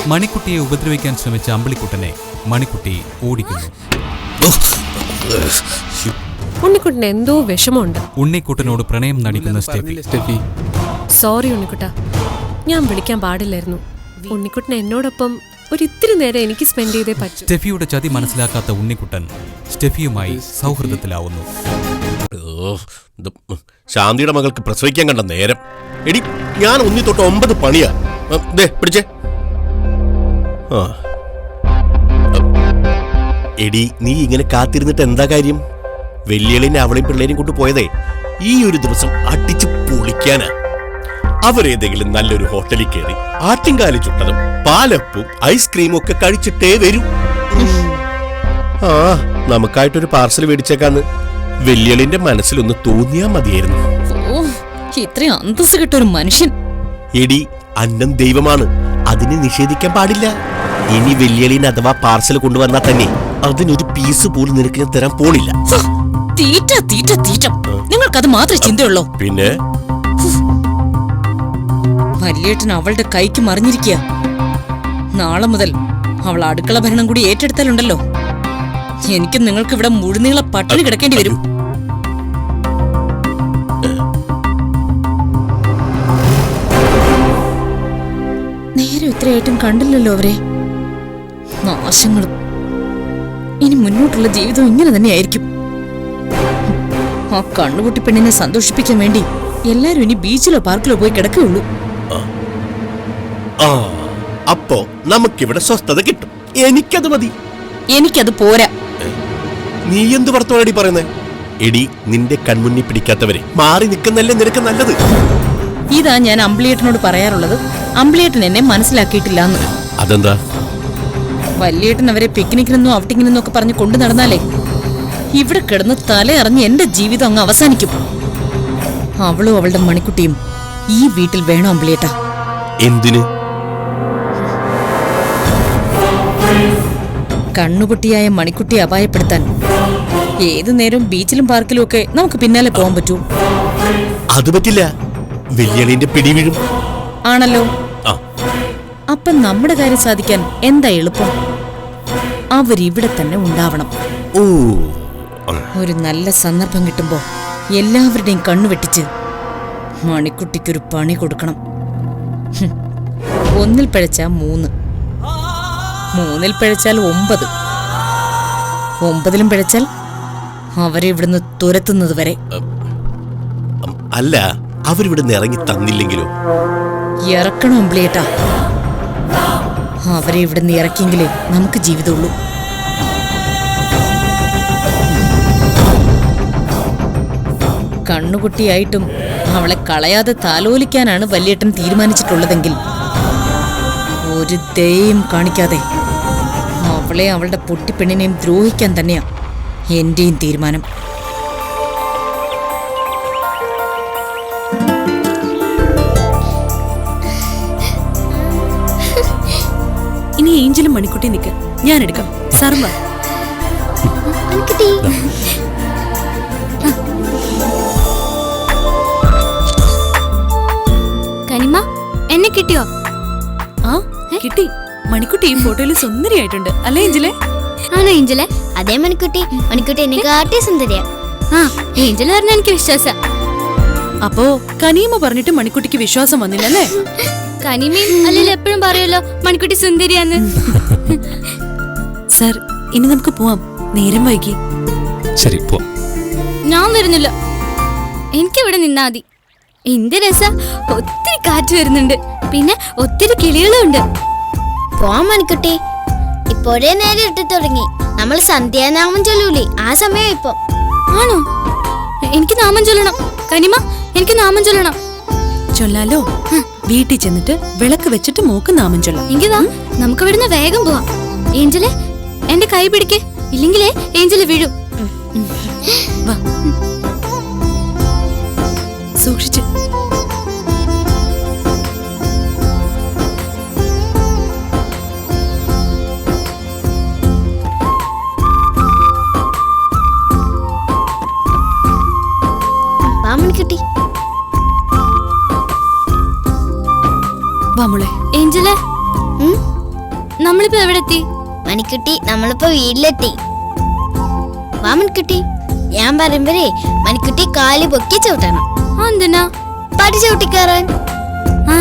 മണിക്കുട്ടിയെ ഉപദ്രവിക്കാൻ ശ്രമിച്ച അമ്പിളിക്കുട്ടനെ മണിക്കുട്ടി ഓടിക്കുന്നു. ഉണ്ണിക്കുട്ടന് എന്തോ വിഷമമുണ്ട്. ഉണ്ണിക്കുട്ടനോട് പ്രണയം നടിക്കുന്ന സ്റ്റെഫി. സോറി ഉണ്ണിക്കുട്ട, ഞാൻ വിളിക്കാൻ പാടില്ലായിരുന്നു. ഉണ്ണിക്കുട്ടൻ എന്നോടൊപ്പം ഒരിത്തിരി നേരം എനിക്ക് സ്പെൻഡ് ചെയ്തേ പറ്റൂ. സ്റ്റെഫിയുടെ ചതി മനസ്സിലാക്കാത്ത ഉണ്ണിക്കുട്ടൻ സ്റ്റെഫിയുമായി സൗഹൃദത്തിലാവുന്നു. ശാന്തിയുടെ മകൾക്ക് പ്രസവിക്കാൻ കണ്ട നേരം. എടി, ഞാൻ 1 തൊട്ട് 9 പണിയാ. പിടിച്ചേ. എടി, നീ ഇങ്ങനെ കാത്തിരുന്നിട്ട് എന്താ കാര്യം? വെല്ലുവിളിനെ അവളെയും പിള്ളേരും കൊണ്ട് പോയതേ ഈ ഒരു ദിവസം അടിച്ചു പൊളിക്കാനാ. അവരേതെങ്കിലും നല്ലൊരു ഹോട്ടലിൽ കയറി ആട്ടിൻകാലി ചുട്ടതും പാലപ്പും ഐസ്ക്രീമും ഒക്കെ കഴിച്ചിട്ടേ വരൂ. നമുക്കായിട്ടൊരു പാർസൽ മേടിച്ചേക്കാന്ന് വെല്ലുവിളിന്റെ മനസ്സിലൊന്ന് തോന്നിയാ മതിയായിരുന്നു. ഇത്രയും അന്തസ് കിട്ടൊരു മനുഷ്യൻ. എടി, അന്നം ദൈവമാണ്, അതിനെ നിഷേധിക്കാൻ പാടില്ല. ഇനി വെല്ലുവിളിന് അഥവാ പാർസൽ കൊണ്ടുവന്നാൽ തന്നെ അതിനൊരു പീസ് പോലും നിനക്ക് ഞാൻ തരാൻ പോണില്ല. തീറ്റ തീറ്റ തീറ്റ, നിങ്ങൾക്കത് മാത്രമേ ചിന്തയുള്ളൂ. പിന്നെ വല്യേട്ടൻ അവളുടെ കൈക്ക് മറിഞ്ഞിരിക്കുക. നാളെ മുതൽ അവൾ അടുക്കള ഭരണം കൂടി ഏറ്റെടുത്താലുണ്ടല്ലോ, എനിക്കും നിങ്ങൾക്ക് ഇവിടെ മുഴുനീള പട്ടിണി കിടക്കേണ്ടി വരും. നേരെ ഇത്രയായിട്ടും കണ്ടില്ലല്ലോ അവരെ. നാശങ്ങളും. ഇനി മുന്നോട്ടുള്ള ജീവിതം ഇങ്ങനെ തന്നെയായിരിക്കും. ആ കണ്ണുപൊട്ടി പെണ്ണിനെ സന്തോഷിപ്പിക്കാൻ വേണ്ടി എല്ലാരും ഇനി ബീച്ചിലോ പാർക്കിലോ പോയി കിടക്കുകയുള്ളൂ. അപ്പോ നമുക്കിവിടെ സ്വസ്ഥത കിട്ടും. എനിക്കത് മതി. എനിക്കത് പോരാ. നീ എന്ത് വർത്തമാനടി പറയുന്നേ? എടി, നിന്റെ കൺമുന്നിൽ പിടിക്കാത്തവരെ മാറി നിൽക്കുന്നല്ലേ നിനക്ക് നല്ലത്. ഇതാ ഞാൻ അമ്പിളിയേട്ടനോട് പറയാറുള്ളത്. അമ്പിളിയേട്ടൻ എന്നെ മനസ്സിലാക്കിയിട്ടില്ല എന്ന്. അതെന്താ? വല്യേട്ടൻ അവരെ പിക്നിക്കിനെന്നോ ഔട്ടിങ്ങിനെന്നോ ഒക്കെ പറഞ്ഞ് കൊണ്ടു നടന്നാലേ ഇവിടെ കിടന്ന് തലയറിഞ്ഞ് എന്റെ ജീവിതം അങ്ങ് അവസാനിക്കും. അവളും അവളുടെ മണിക്കുട്ടിയും ഈ വീട്ടിൽ വേണം അമ്പിളിയേട്ട. എന്തിന്? കണ്ണുപൊട്ടിയായ മണിക്കുട്ടിയെ അപായപ്പെടുത്താൻ ഏതു നേരം ബീച്ചിലും പാർക്കിലും ഒക്കെ നമുക്ക് പിന്നാലെ പോകാൻ പറ്റൂ. അത് പറ്റില്ല, വെല്ലുവിളിന്റെ പിടി വീഴും. ആണല്ലോ. അപ്പം നമ്മുടെ കാര്യം സാധിക്കാൻ എന്താ എളുപ്പം? അവരിവിടെ തന്നെ ഉണ്ടാവണം. ഒരു നല്ല സന്ദർഭം കിട്ടുമ്പോ എല്ലാവരുടെയും കണ്ണുവെട്ടിച്ച് മണിക്കുട്ടിക്കൊരു പണി കൊടുക്കണം. 1 പിഴച്ചാൽ 3, 3 പിഴച്ചാൽ 9, 9 പിഴച്ചാൽ അവരെ ഇവിടുന്ന് തുരത്തുന്നത് വരെ. അല്ല, അവരിവിടുന്ന് ഇറങ്ങി തന്നില്ലെങ്കിലോ? ഇറക്കണം അമ്പിളിയേട്ടാ. അവരെ ഇവിടുന്ന് ഇറക്കിയെങ്കിലേ നമുക്ക് ജീവിതമുള്ളൂ. കണ്ണുകുട്ടിയായിട്ടും അവളെ കളയാതെ താലോലിക്കാനാണ് വല്യേട്ടൻ തീരുമാനിച്ചിട്ടുള്ളതെങ്കിൽ ഒരു ദയയും കാണിക്കാതെ അവളെ അവളുടെ പൊട്ടിപ്പെണ്ണിനെയും ദ്രോഹിക്കാൻ തന്നെയാ എന്റെയും തീരുമാനം. ഇനി ഏഞ്ചലും മണിക്കുട്ടി നിൽക്ക, ഞാൻ എടുക്കാം. സർവ കനിമ, എന്നെ കിട്ടിയോ? ആ കിട്ടി. മണിക്കുട്ടി ഈ ഫോട്ടോയിൽ സുന്ദരിയായിട്ടുണ്ട് അല്ലേ ഏഞ്ചലെ? ആണോ ഏഞ്ചലെ? അതേ മണിക്കുട്ടി. മണിക്കുട്ടി എന്നെ കാട്ടി സുന്ദരിയാ. ആ, ഏഞ്ചൽ പറഞ്ഞ എനിക്ക് വിശ്വാസം. അപ്പോ കനീമ പറഞ്ഞിട്ട് മണിക്കുട്ടിക്ക് വിശ്വാസം വന്നില്ലല്ലേ? കനിമയും അല്ലെങ്കിൽ എപ്പോഴും പറയുമല്ലോ മണിക്കുട്ടി സുന്ദരിയാന്ന്. സർ, ഇനി നമുക്ക് പോവാം, നേരം വൈകി. ശരി, പോ. ഞാൻ വരുന്നില്ല, എനിക്കിവിടെ നിന്നാ മതി. എന്ത് രസ, ഒത്തിരി കാറ്റ് വരുന്നുണ്ട്, പിന്നെ ഒത്തിരി കിളികളും ഉണ്ട്. പോവാൻ മണിക്കുട്ടി. ഇപ്പോഴേ നേരെ ഇട്ടു തുടങ്ങി. നമ്മൾ സന്ധ്യാനാമം ചൊല്ലൂലേ, ആ സമയം ഇപ്പൊ. ആണോ? എനിക്ക് നാമം ചൊല്ലണം. കനിമ, എനിക്ക് നാമം ചൊല്ലണം. ചൊല്ലാലോ? വീട്ടിൽ ചെന്നിട്ട് വിളക്ക് വെച്ചിട്ട് മോക്ക് നാമം ചൊല്ലാം. എങ്കിതാ നമുക്ക് ഇവിടുന്ന് വേഗം പോവാം. ഏഞ്ചലെ, എന്റെ കൈ പിടിക്കേ, ഇല്ലെങ്കിലേ ഏഞ്ചല് വീഴും. വാ, സൂക്ഷിച്ച്. മണിക്കുട്ടി, വാ മോളെ. ഏഞ്ചലെ, നമ്മളിപ്പോ എവിടെ എത്തി? മണിക്കുട്ടി നമ്മളിപ്പോ വീട്ടിലെത്തി. വാ മണിക്കുട്ടി, ഞാൻ പറയുമ്പോഴേ മണിക്കുട്ടി കാല് പൊക്കി ചവിട്ടണം. എന്തിനാ? പടി ചവിട്ടിക്കയറാൻ. ആ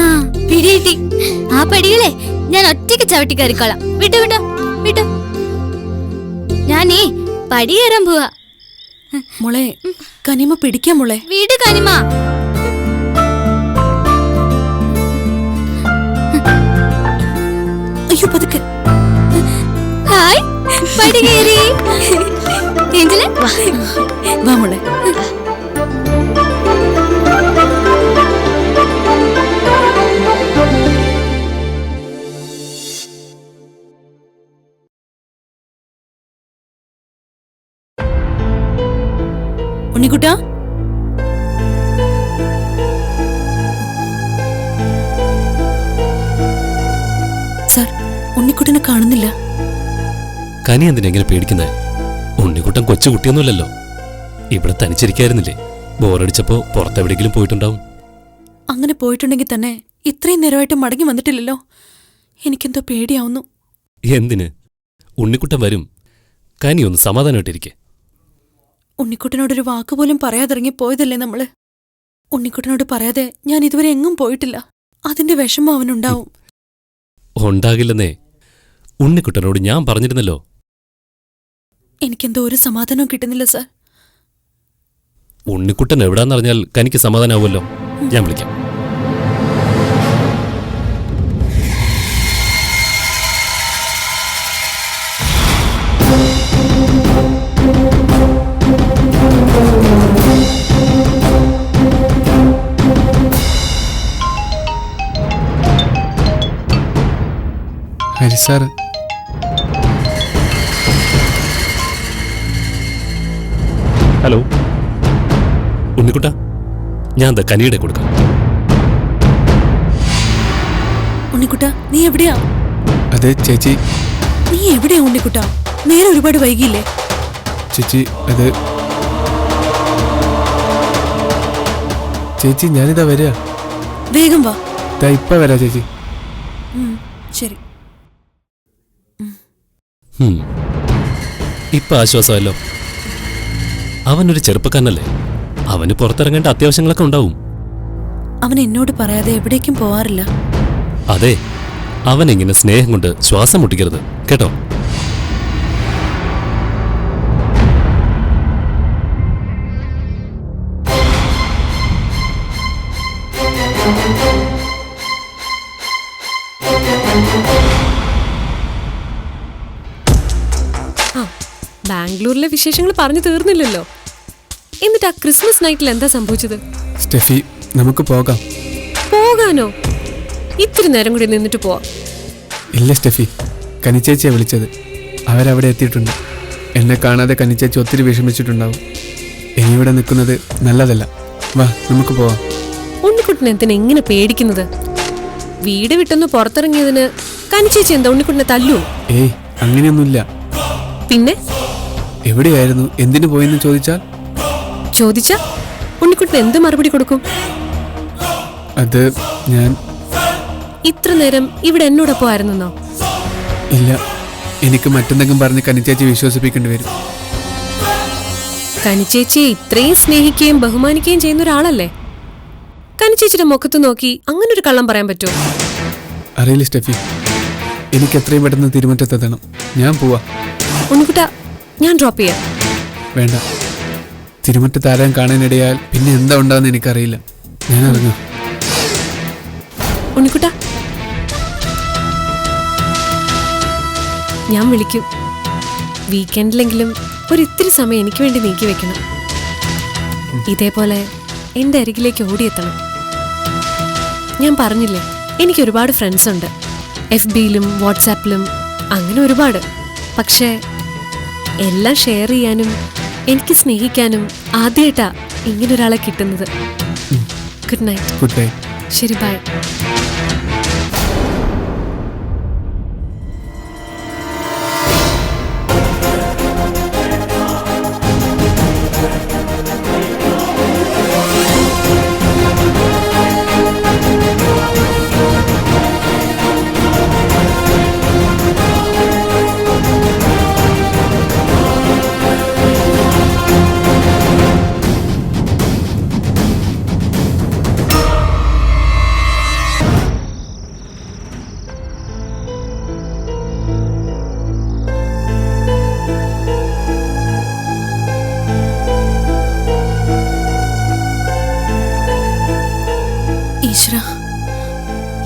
പിടികിട്ടി. ആ പടികളെ ഞാൻ ഒറ്റയ്ക്ക് ചവിട്ടി കയറിക്കോളാം. വിട്ടോ വിട്ടോ വിട്ടോ. ഞാനേ പടി കയറാൻ പോവാ. മോളെ കനിമ പിടിക്കാം മോളെ. വീട് കനിമ. അയ്യോ പതുക്കെ. ഹായ്, പടി കയറി. ഏഞ്ചലെ വാ മോളെ. ഉണ്ണിക്കുട്ടാ, സാർ ഉണ്ണിക്കുട്ടനെ കാണുന്നില്ല. കനി എന്തിനാ എങ്ങനെ പേടിക്കുന്നത്? ഉണ്ണിക്കുട്ടൻ കൊച്ചുകുട്ടിയൊന്നുമല്ലല്ലോ. ഇവിടെ തനിച്ചിരിക്കായിരുന്നില്ലേ? ബോറടിച്ചപ്പോ പുറത്തെവിടെയെങ്കിലും പോയിട്ടുണ്ടാവും. അങ്ങനെ പോയിട്ടുണ്ടെങ്കിൽ തന്നെ ഇത്രയും നേരമായിട്ട് മടങ്ങി വന്നിട്ടില്ലല്ലോ. എനിക്കെന്തോ പേടിയാവുന്നു. എന്തിന്? ഉണ്ണിക്കുട്ടൻ വരും. കനി ഒന്ന് സമാധാനമായിട്ടിരിക്കെ. ഉണ്ണിക്കുട്ടനോടൊരു വാക്കുപോലും പറയാതിറങ്ങി പോയതല്ലേ നമ്മള്. ഉണ്ണിക്കുട്ടനോട് പറയാതെ ഞാൻ ഇതുവരെ എങ്ങും പോയിട്ടില്ല. അതിന്റെ വിഷമം അവനുണ്ടാവും. ഉണ്ടാകില്ലെന്നേ. ഉണ്ണിക്കുട്ടനോട് ഞാൻ പറഞ്ഞിരുന്നല്ലോ. എനിക്കെന്തോ ഒരു സമാധാനവും കിട്ടുന്നില്ല സാർ. ഉണ്ണിക്കുട്ടൻ എവിടാന്നറിഞ്ഞാൽ കനിക്ക് സമാധാനാവുമല്ലോ. ഞാൻ വിളിക്കാം. ഹരി സാർ. ഹലോ ഉണ്ണിക്കുട്ട, ഞാൻ ദാ കനിയുടെ കൊടുക്കാം. ഉണ്ണിക്കുട്ട, നീ എവിടെയാ? അതെ ചേച്ചി. നീ എവിടെയാ ഉണ്ണിക്കുട്ട? നേരെ ഒരുപാട് വൈകിയില്ലേ? ചേച്ചി അത് ചേച്ചി ഞാനിതാ വരിക. വേഗം വാ. ഇപ്പൊ വരാ ചേച്ചി. ശരി. ഇപ്പൊ ആശ്വാസമല്ലോ. അവനൊരു ചെറുപ്പക്കാരനല്ലേ. അവന് പുറത്തിറങ്ങേണ്ട അത്യാവശ്യങ്ങളൊക്കെ ഉണ്ടാവും. അവൻ എന്നോട് പറയാതെ എവിടേക്കും പോവാറില്ല. അതെ, അവനെങ്ങനെ സ്നേഹം കൊണ്ട് ശ്വാസം മുട്ടിക്കരുത് കേട്ടോ. ബാംഗ്ലൂരിലെ വിശേഷങ്ങൾ പറഞ്ഞു തീർന്നില്ലല്ലോ. എന്നിട്ട് ആ ക്രിസ്മസ് നൈറ്റിൽ എന്താ സംഭവിച്ചത്? സ്റ്റെഫി, നമുക്ക് പോകാം. പോകാനോ? ഇത്തിരി നേരം കൂടി നിന്നിട്ട് പോവാം. ഇല്ല സ്റ്റെഫി, കനിച്ചേച്ചിയെ വിളിച്ചത്. അവരവിടെ എത്തിയിട്ടുണ്ട്. എന്നെ കാണാതെ കനിച്ചേച്ചി ഒത്തിരി വിഷമിച്ചിട്ടുണ്ടാവും. ഇനി ഇവിടെ നിൽക്കുന്നത് നല്ലതല്ല. വാ നമുക്ക് പോവാം. ഉണ്ണിക്കുട്ടൻ എന്തിനാ എങ്ങനെ പേടിക്കുന്നത്? വീട് വിട്ടൊന്ന് പുറത്തിറങ്ങിയതിന് കനിച്ചേച്ചി എന്താ ഉണ്ണിക്കുട്ടനെ തല്ലുവോ? ഏയ് അങ്ങനെയൊന്നുമില്ല. പിന്നെ എവിടെയായിരുന്നു, എന്തിനു പോയെന്ന് ചോദിച്ചാ ഉണ്ണിക്കുട്ടൻ എന്ത് മറുപടി കൊടുക്കും? അത് ഞാൻ ഇത്ര നേരം ഇവിടെ എന്നോടൊപ്പം ആയിരുന്നോ? ഇല്ല, എനിക്ക് മറ്റെന്തെങ്കിലും പറഞ്ഞ് കനിച്ചേച്ചി വിശ്വസിപ്പിക്കേണ്ടി വരും. കനിച്ചേച്ചിയെ ഇത്രയും സ്നേഹിക്കുകയും ബഹുമാനിക്കുകയും ചെയ്യുന്ന ഒരാളല്ലേ. കനിച്ചേച്ചിയുടെ മുഖത്ത് നോക്കി അങ്ങനെ ഒരു കള്ളം പറയാൻ പറ്റുമോ? അറിയില്ല സ്റ്റെഫി, എനിക്ക് എത്രയും പെട്ടെന്ന് തിരുമുറ്റത്തെത്തണം. ഞാൻ പോവാ. ഉണ്ണിക്കുട്ട, ഞാൻ ഡ്രോപ്പ് ചെയ്യാം. വേണ്ട, തിരുമുറ്റത്ത് ആരാൻ കാണാനിടയാൽ പിന്നെ എന്താ ഉണ്ടാകുന്ന എനിക്കറിയില്ല. ഞാൻ ഇറങ്ങാം. ഉണ്ണിക്കുട്ട, ഞാൻ വിളിക്കും. വീക്കെൻഡിലെങ്കിലും ഒരിത്തിരി സമയം എനിക്ക് വേണ്ടി നീക്കി വെക്കണം. ഇതേപോലെ എൻ്റെ അരികിലേക്ക് ഓടിയെത്തണം. ഞാൻ പറഞ്ഞില്ലേ, എനിക്ക് ഒരുപാട് ഫ്രണ്ട്സ് ഉണ്ട്. FBയിലും വാട്സാപ്പിലും അങ്ങനെ ഒരുപാട്. പക്ഷേ എല്ലാം ഷെയർ ചെയ്യാനും എനിക്ക് സ്നേഹിക്കാനും ആദ്യമായിട്ടാ ഇങ്ങനൊരാളെ കിട്ടുന്നത്. Good night. Good night. ശരി, ബൈ.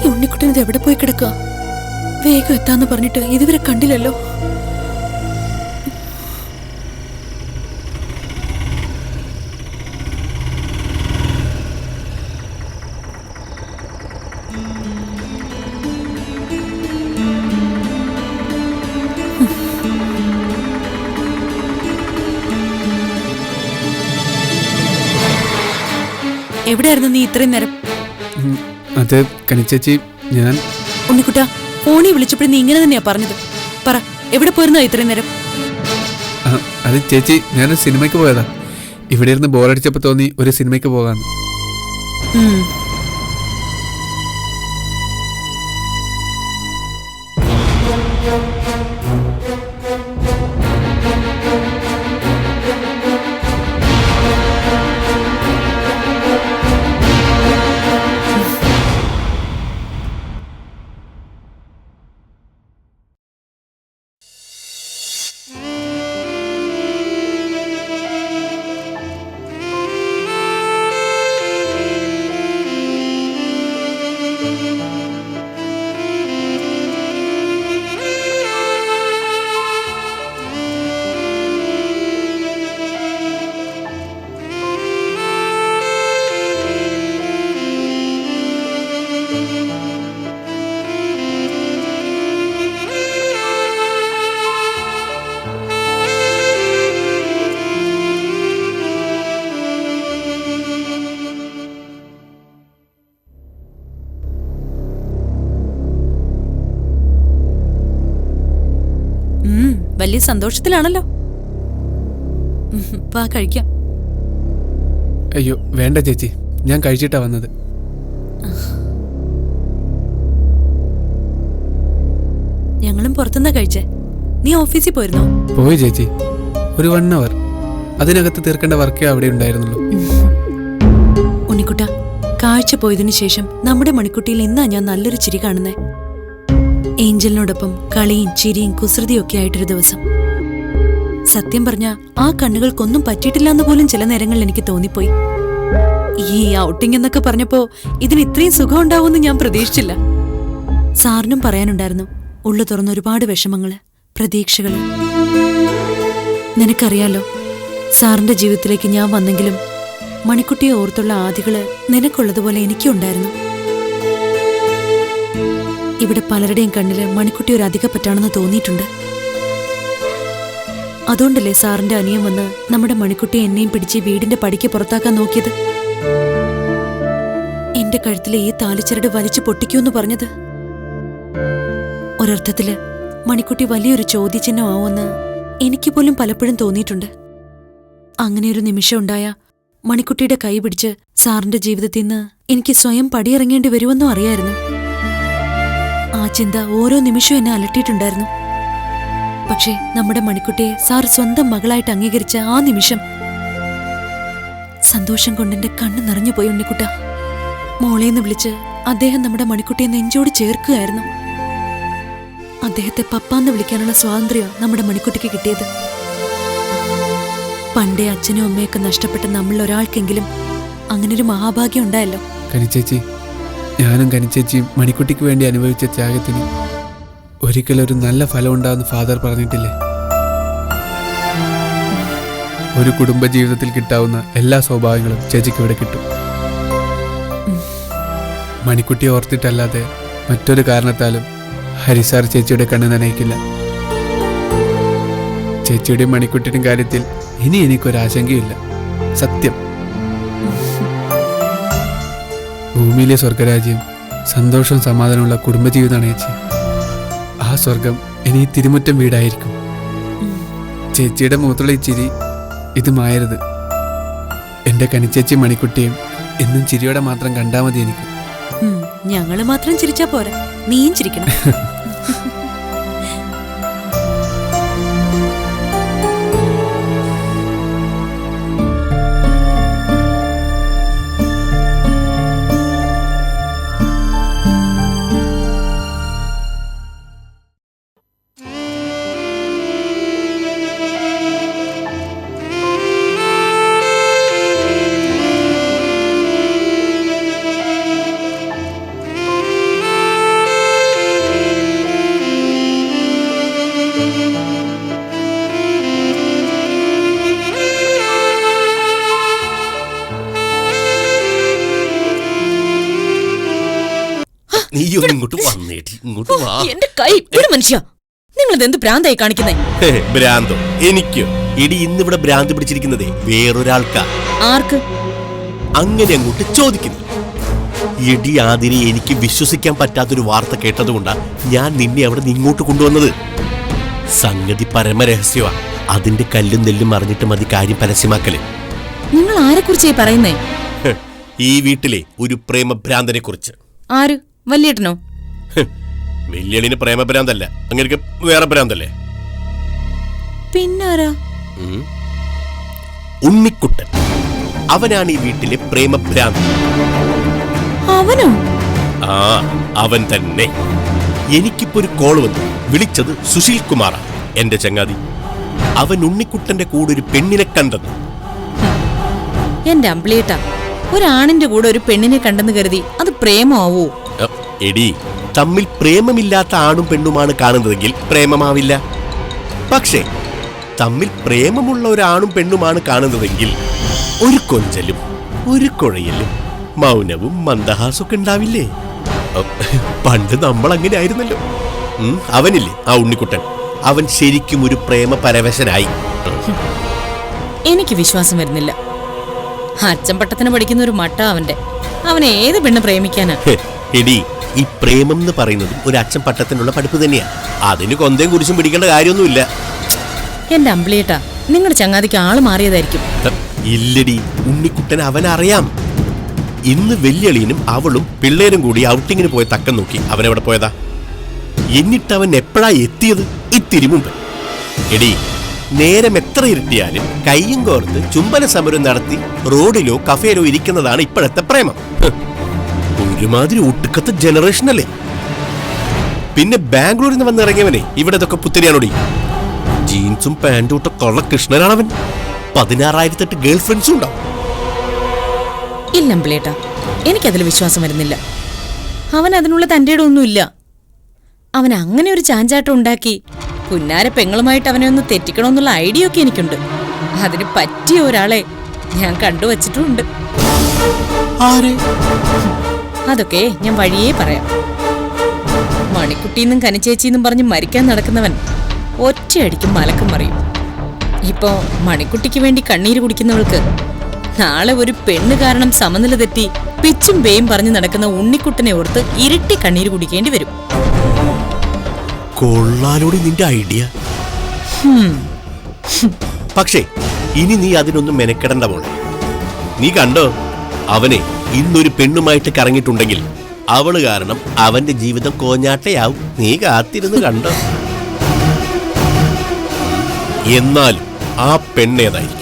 ഈ ഉണ്ണിക്കുട്ടൻ ഇത് എവിടെ പോയി കിടക്കുക? വേഗം എത്താന്ന് പറഞ്ഞിട്ട് ഇതുവരെ കണ്ടില്ലല്ലോ. എവിടെയായിരുന്നു നീ ഇത്രയും നേരം? അത് കനിച്ചേച്ചി, ഞാൻ ഉണ്ണിക്കുട്ട, ഫോണിൽ വിളിച്ചപ്പോഴും നീ ഇങ്ങനെ തന്നെയാ പറഞ്ഞത്. പറ, എവിടെ പോയിരുന്നോ ഇത്രയും നേരം? അത് ചേച്ചി, ഞാനൊരു സിനിമയ്ക്ക് പോയതാ. ഇവിടെ ഇരുന്ന് ബോറടിച്ചപ്പോൾ തോന്നി ഒരു സിനിമയ്ക്ക് പോകാന്ന്. വലിയ സന്തോഷത്തിലാണല്ലോ. വാ, കഴിക്കാം. അയ്യോ വേണ്ട ചേച്ചി, ഞാൻ കഴിച്ചിട്ടാ വന്നത്. ഞങ്ങളും പുറത്തുനിന്നാ കഴിച്ചേ. നീ ഓഫീസിൽ പോയിരുന്നോ? പോയി ചേച്ചി, ഒരു 1 അവർ. അതിനകത്ത് തീർക്കേണ്ട വർക്കേ അവിടെ ഉണ്ടായിരുന്നുള്ളൂ. ഉണ്ണിക്കുട്ട, കാഴ്ച പോയതിനു ശേഷം നമ്മുടെ മണിക്കുട്ടിയിൽ ഇന്നാ ഞാൻ നല്ലൊരു ചിരി കാണുന്നേ. ഏഞ്ചലിനോടൊപ്പം കളിയും ചിരിയും കുസൃതിയും ഒക്കെ ആയിട്ടൊരു ദിവസം. സത്യം പറഞ്ഞ ആ കണ്ണുകൾക്കൊന്നും പറ്റിയിട്ടില്ലെന്ന് പോലും ചില നേരങ്ങളിൽ എനിക്ക് തോന്നിപ്പോയി. ഈ ഔട്ടിംഗ് എന്നൊക്കെ പറഞ്ഞപ്പോ ഇതിന് ഇത്രയും സുഖം ഉണ്ടാവുമെന്ന് ഞാൻ പ്രതീക്ഷിച്ചില്ല. സാറിനും പറയാനുണ്ടായിരുന്നു ഉള്ളു തുറന്ന ഒരുപാട് വിഷമങ്ങള്, പ്രതീക്ഷകള്. നിനക്കറിയാലോ, സാറിന്റെ ജീവിതത്തിലേക്ക് ഞാൻ വന്നെങ്കിലും മണിക്കുട്ടിയെ ഓർത്തുള്ള ആദികള് നിനക്കുള്ളതുപോലെ എനിക്കും ഉണ്ടായിരുന്നു. ഇവിടെ പലരുടെയും കണ്ണില് മണിക്കുട്ടി ഒരു അധികപ്പറ്റാണെന്ന് തോന്നിയിട്ടുണ്ട്. അതുകൊണ്ടല്ലേ സാറിന്റെ അനിയൻ വന്ന് നമ്മുടെ മണിക്കുട്ടിയെ എന്നെയും പിടിച്ച് വീടിന്റെ പടിക്ക് പുറത്താക്കാൻ നോക്കിയത്. എന്റെ കഴുത്തിലെ ഈ താലിച്ചരട് വലിച്ചു പൊട്ടിക്കൂന്ന് പറഞ്ഞത്. ഒരർത്ഥത്തില് മണിക്കുട്ടി വലിയൊരു ചോദ്യചിഹ്നമാവുമെന്ന് എനിക്ക് പോലും പലപ്പോഴും തോന്നിയിട്ടുണ്ട്. അങ്ങനെയൊരു നിമിഷം ഉണ്ടായ മണിക്കുട്ടിയുടെ കൈ പിടിച്ച് സാറിന്റെ ജീവിതത്തിൽ നിന്ന് എനിക്ക് സ്വയം പടിയിറങ്ങേണ്ടി വരുമെന്നും അറിയായിരുന്നു. ആ ചിന്ത ഓരോ നിമിഷവും എന്നെ അലട്ടിയിട്ടുണ്ടായിരുന്നു. പക്ഷേ നമ്മുടെ മണിക്കുട്ടിയെ സാർ സ്വന്തം മകളായിട്ട് അംഗീകരിച്ച ആ നിമിഷം സന്തോഷം കൊണ്ടെന്റെ കണ്ണ് നിറഞ്ഞുപോയി. ഉണ്ണിക്കുട്ട, മോളേന്ന് വിളിച്ച് അദ്ദേഹം നമ്മുടെ മണിക്കുട്ടിയെ നെഞ്ചോട് ചേർക്കുകയായിരുന്നു. അദ്ദേഹത്തെ പപ്പാന്ന് വിളിക്കാനുള്ള സ്വാതന്ത്ര്യം നമ്മുടെ മണിക്കുട്ടിക്ക് കിട്ടിയത്. പണ്ടേ അച്ഛനും അമ്മയൊക്കെ നഷ്ടപ്പെട്ട നമ്മളിൽ ഒരാൾക്കെങ്കിലും അങ്ങനൊരു മഹാഭാഗ്യം ഉണ്ടായല്ലോ. കനിച്ചേച്ചി, ഞാനും കനിച്ചേച്ചിയും മണിക്കുട്ടിക്ക് വേണ്ടി അനുഭവിച്ച ത്യാഗത്തിന് ഒരിക്കലൊരു നല്ല ഫലം ഉണ്ടാകുന്ന ഫാദർ പറഞ്ഞിട്ടില്ലേ? ഒരു കുടുംബജീവിതത്തിൽ കിട്ടാവുന്ന എല്ലാ സൗഭാഗ്യങ്ങളും ചേച്ചിക്ക് ഇവിടെ കിട്ടും. മണിക്കുട്ടിയെ ഓർത്തിട്ടല്ലാതെ മറ്റൊരു കാരണത്താലും ഹരിസാർ ചേച്ചിയുടെ കണ്ണ് നനയിക്കില്ല. ചേച്ചിയുടെയും മണിക്കുട്ടിയുടെയും കാര്യത്തിൽ ഇനി എനിക്കൊരാശങ്കയില്ല. സത്യം. ഭൂമിയിലെ സ്വർഗരാജ്യം സന്തോഷവും സമാധാനമുള്ള കുടുംബജീവിതമാണ് ചേച്ചി. ആ സ്വർഗം ഇനി തിരുമുറ്റം വീടായിരിക്കും. ചേച്ചിയുടെ മുഖത്തുള്ള ഈ ചിരി ഇത് മായരുത്. എൻ്റെ കനിച്ചേച്ചി മണിക്കുട്ടിയും എന്നും ചിരിയോടെ മാത്രം കണ്ടാൽ മതി എനിക്ക്. ഞങ്ങള് മാത്രം ചിരിച്ചാ പോരാ, നീയും ചിരിക്കണം. ഒന്ന് ഇങ്ങോട്ട് വന്നേട്ടി, ഇങ്ങോട്ട് വാ. എന്റെ കൈ ഒരു മനുഷ്യ, നിങ്ങൾ എന്ത് ഭ്രാന്തായി കാണിക്കുന്നേ? ഭ്രാന്തോ? എനിക്കോ? എടി, ഇന്നിവിടെ ഭ്രാന്ത് പിടിച്ചിരിക്കുന്നതേ വേറൊരാൾക്കാ. ആർക്ക്? അങ്ങനെ അങ്ങോട്ട് ചോദിക്കുന്നു. എടി ആതിരെ, എനിക്ക് വിശ്വസിക്കാൻ പറ്റാത്തൊരു വാർത്ത കേട്ടതുകൊണ്ടാ ഞാൻ നിന്നെ അവിടെ നിന്ന് ഇങ്ങോട്ട് കൊണ്ടുവന്നത്. സംഗതി പരമരഹസ്യമാ. അതിന്റെ കല്ലും നെല്ലും അറിഞ്ഞിട്ട് മതി കാര്യം പരസ്യമാക്കല്. നിങ്ങൾ ആരെക്കുറിച്ചായി പറയുന്നേ? ഈ വീട്ടിലെ ഒരു പ്രേമഭ്രാന്തനെ കുറിച്ച്. ആര്? വല്യേട്ടനോ? വെല്ലുവിളിന് പ്രേമഭ്രാന്തല്ല, അങ്ങനെ വേറെ ഭ്രാന്തല്ലേ? പിന്നാരാ? ഉണ്ണിക്കുട്ടൻ. അവനാണ് ഈ വീട്ടിലെ പ്രേമഭ്രാന്തൻ. അവനോ? ആ, അവൻ തന്നെ. എനിക്കിപ്പോ ഒരു കോള് വന്നു. വിളിച്ചത് സുശീൽ കുമാറാ, എന്റെ ചങ്ങാതി. അവൻ ഉണ്ണിക്കുട്ടന്റെ കൂടെ ഒരു പെണ്ണിനെ കണ്ടെന്ന്. എന്റെ അമ്പിളിയേട്ടാ, ഒരാണിന്റെ കൂടെ ഒരു പെണ്ണിനെ കണ്ടെന്ന് കരുതി അത് പ്രേമമാവോ? എടി, തമ്മിൽ പ്രേമമില്ലാത്ത ആണും പെണ്ണുമാണ് കാണുന്നതെങ്കിൽ പ്രേമമാവില്ല. പക്ഷേ തമ്മിൽ പ്രേമമുള്ള ഒരാണും പെണ്ണുമാണ് കാണുന്നതെങ്കിൽ ഒരു കൊഞ്ചലും ഒരു കുഴയലും മൗനവും മന്ദഹാസമൊക്കെ ഉണ്ടാവില്ലേ? പണ്ട് നമ്മൾ അങ്ങനെ ആയിരുന്നല്ലോ. അവനില്ലേ ആ ഉണ്ണിക്കുട്ടൻ, അവൻ ശരിക്കും ഒരു പ്രേമ പരവശനായി. എനിക്ക് വിശ്വാസം വരുന്നില്ല. അച്ഛൻ പട്ടത്തിന് പഠിക്കുന്ന ഒരു മട്ട അവന്റെ. അവനെ ഏത് പെണ്ണ് പ്രേമിക്കാനാ? എടി, ഈ പ്രേമം എന്ന് പറയുന്നതും ഒരു അച്ഛൻ പട്ടത്തിനുള്ള പഠിപ്പ് തന്നെയാ. അതിന് കൊന്തയും കുരിശും പിടിക്കേണ്ട കാര്യമൊന്നുമില്ല. എന്റെ അമ്പിളിയേട്ടാ, നിങ്ങളുടെ ചങ്ങാതിക്ക് ആള് മാറിയതായിരിക്കും. ഇല്ലടി, ഉണ്ണിക്കുട്ടൻ അവനറിയാം. ഇന്ന് വെല്ലുവിളിനും അവളും പിള്ളേരും കൂടി ഔട്ടിങ്ങിന് പോയ തക്കം നോക്കി അവനെവിടെ പോയതാ. എന്നിട്ട് അവൻ എപ്പോഴാ എത്തിയത്? ഇത്തിരി മുമ്പ്. എടി, നേരം എത്ര ഇരുട്ടിയാലും കയ്യും കോർത്ത് ചുംബന സമരം നടത്തി റോഡിലോ കഫേയിലോ ഇരിക്കുന്നതാണ് ഇപ്പോഴത്തെ പ്രേമം. ഒരുമാതിരി ഒട്ടുക്കത്തെ ജനറേഷൻ അല്ലേ? പിന്നെ ബാംഗ്ലൂരിൽ നിന്ന് വന്നിറങ്ങിയവനെ ഇവിടെ ഇതൊക്കെ പുത്തരിയാണോടി? ജീൻസും പാൻറ്റും ഇട്ട കൊള്ള കൃഷ്ണനാണവൻ. 16,008 ഗേൾ ഫ്രണ്ട്സും ഉണ്ടാവും. ഇല്ല അമ്പിളിയേട്ടാ, എനിക്കതിൽ വിശ്വാസം വരുന്നില്ല. അവൻ അതിനുള്ള തന്റെ ഒന്നുമില്ല. അവൻ അങ്ങനെ ഒരു ചാഞ്ചാട്ടം ഉണ്ടാക്കി പുന്നാര പെങ്ങളുമായിട്ട് അവനെ ഒന്ന് തെറ്റിക്കണമെന്നുള്ള ഐഡിയ ഒക്കെ എനിക്കുണ്ട്. അതിന് പറ്റിയ ഒരാളെ ഞാൻ കണ്ടുവച്ചിട്ടുമുണ്ട്. അതൊക്കെ ഞാൻ വഴിയേ പറയാം. മണിക്കുട്ടിന്നും കനിച്ചേച്ചിന്നും പറഞ്ഞ് മരിക്കാൻ നടക്കുന്നവൻ ഒറ്റയടിക്കും മലക്കം മറിയും. ഇപ്പോ മണിക്കുട്ടിക്ക് വേണ്ടി കണ്ണീര് കുടിക്കുന്നവൾക്ക് നാളെ ഒരു പെണ്ണ് കാരണം സമനില തെറ്റി പിച്ചും പേയും പറഞ്ഞു നടക്കുന്ന ഉണ്ണിക്കുട്ടനെ ഓർത്ത് ഇരട്ടി കണ്ണീര് കുടിക്കേണ്ടി വരും. കൊള്ളാലോടി നിന്റെ ഐഡിയ. പക്ഷേ ഇനി നീ അതിനൊന്നും മെനക്കെടണ്ട മോളെ. നീ കണ്ടോ, അവനെ ഇന്നൊരു പെണ്ണുമായിട്ട് കറങ്ങിയിട്ടുണ്ടെങ്കിൽ അവള് കാരണം അവന്റെ ജീവിതം കോഞ്ഞാട്ടയാവും. നീ കാത്തിരുന്ന് കണ്ടോ. എന്നാലും ആ പെണ്ണേതായിരിക്കും?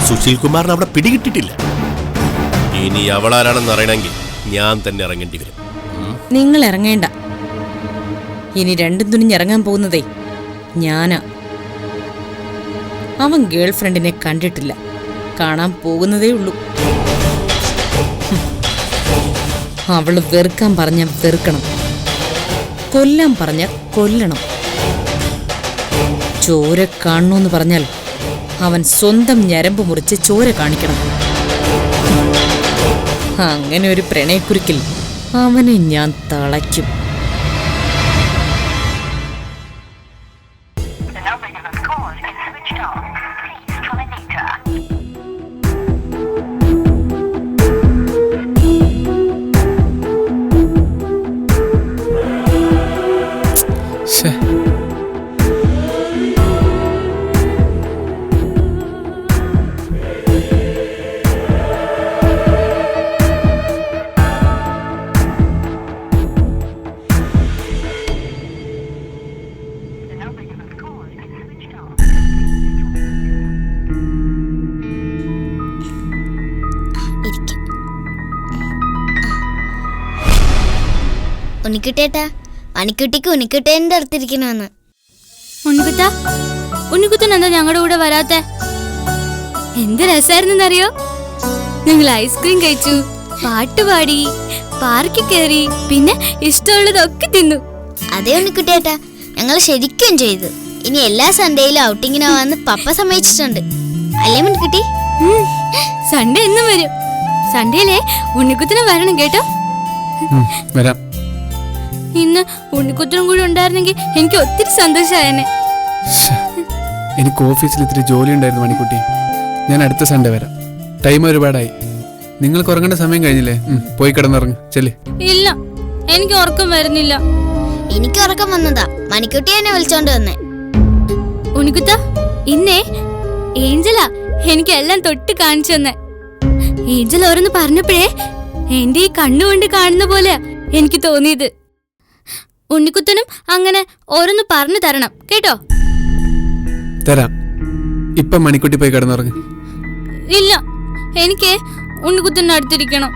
സുശീൽ കുമാറിന് അവിടെ പിടികിട്ടിട്ടില്ല. ഇനി അവളാരാണെന്ന് അറിയണമെങ്കിൽ ഞാൻ തന്നെ ഇറങ്ങേണ്ടി വരും. നിങ്ങൾ ഇറങ്ങേണ്ട. ഇനി രണ്ടും തുനിഞ്ഞിറങ്ങാൻ പോകുന്നതേ ഞാനാ. അവൻ ഗേൾ ഫ്രണ്ടിനെ കണ്ടിട്ടില്ല, കാണാൻ പോകുന്നതേ ഉള്ളൂ. അവള് വെറുക്കാൻ പറഞ്ഞ വെറുക്കണം, കൊല്ലാൻ പറഞ്ഞ കൊല്ലണം. ചോര കാണണമെന്ന് പറഞ്ഞാൽ അവൻ സ്വന്തം ഞരമ്പ് മുറിച്ച് ചോര കാണിക്കണം. അങ്ങനെ ഒരു പ്രണയക്കുരുക്കിൽ അവനെ ഞാൻ തളയ്ക്കും. ഉണ്ണിക്കുട്ടേട്ടാ, മണിക്കുട്ടിക്ക് ഉണ്ണിക്കുട്ടേന്റെ അടുത്തിരിക്കണമെന്ന്. ഉണ്ണിക്കുട്ടൻ എന്താ ഞങ്ങളുടെ കൂടെ വരാത്തെ? എന്ത് രസായിരുന്നറിയോ? ഞങ്ങൾ ഐസ്ക്രീം കഴിച്ചു, പാട്ടുപാടി, പാർക്കിൽ കയറി, പിന്നെ ഇഷ്ടമുള്ളതൊക്കെ തിന്നു. അതേ ഉണ്ണിക്കുട്ടേട്ടാ, ഞങ്ങൾ ശരിക്കും ചെയ്തു. ഇനി എല്ലാ സൺഡേയിലും ഔട്ടിങ്ങിനാവാന്ന് പപ്പ സമ്മതിച്ചിട്ടുണ്ട്. അല്ലേ മണിക്കുട്ടി? സൺഡേ എന്നും വരും. സൺഡേയിലെ ഉണ്ണിക്കുട്ടനെ വരണം കേട്ടോ. വരാം. ഇന്ന് ഉണ്ണിക്കുത്തനും കൂടി ഉണ്ടായിരുന്നെങ്കിൽ എനിക്ക് ഒത്തിരി സന്തോഷമായേനെ. എനിക്ക് ഓഫീസിൽ ഇത്തിരി ജോലി ഉണ്ടായിരുന്നു മണിക്കുട്ടി. ഞാൻ അടുത്ത സൺഡേ വരാം. ടൈം ഒരുപാടായി. നിങ്ങൾക്ക് ഉറങ്ങേണ്ട സമയം കഴിഞ്ഞില്ലേ? പോയി കിടന്നുറങ്ങ് ചെല്ല്. ഇല്ല, എനിക്ക് ഉറക്കം വരുന്നില്ല. എനിക്ക് ഉറക്കം വന്നതാ, മണിക്കുട്ടി എന്നെ വിളിച്ചോണ്ട് വന്നേ. ഉണ്ണിക്കുത്ത, ഇന്നേ ഏഞ്ചലാ എനിക്ക് എല്ലാം തൊട്ട് കാണിച്ചു തന്നെ. ഏഞ്ചൽ ഓരോന്ന് പറഞ്ഞപ്പോഴേ എന്റെ ഈ കണ്ണുകൊണ്ട് കാണുന്ന പോലെ എനിക്ക് തോന്നിയത്. ഉണ്ണിക്കുത്തനും അങ്ങനെ ഓരോന്ന് പറഞ്ഞു തരണം കേട്ടോ. തരാം. ഇപ്പം മണിക്കുട്ടി പോയി കിടന്നുറങ്ങ്. ഇല്ല, എനിക്ക് ഉണ്ണിക്കുത്തനെ അടുത്തിരിക്കണം.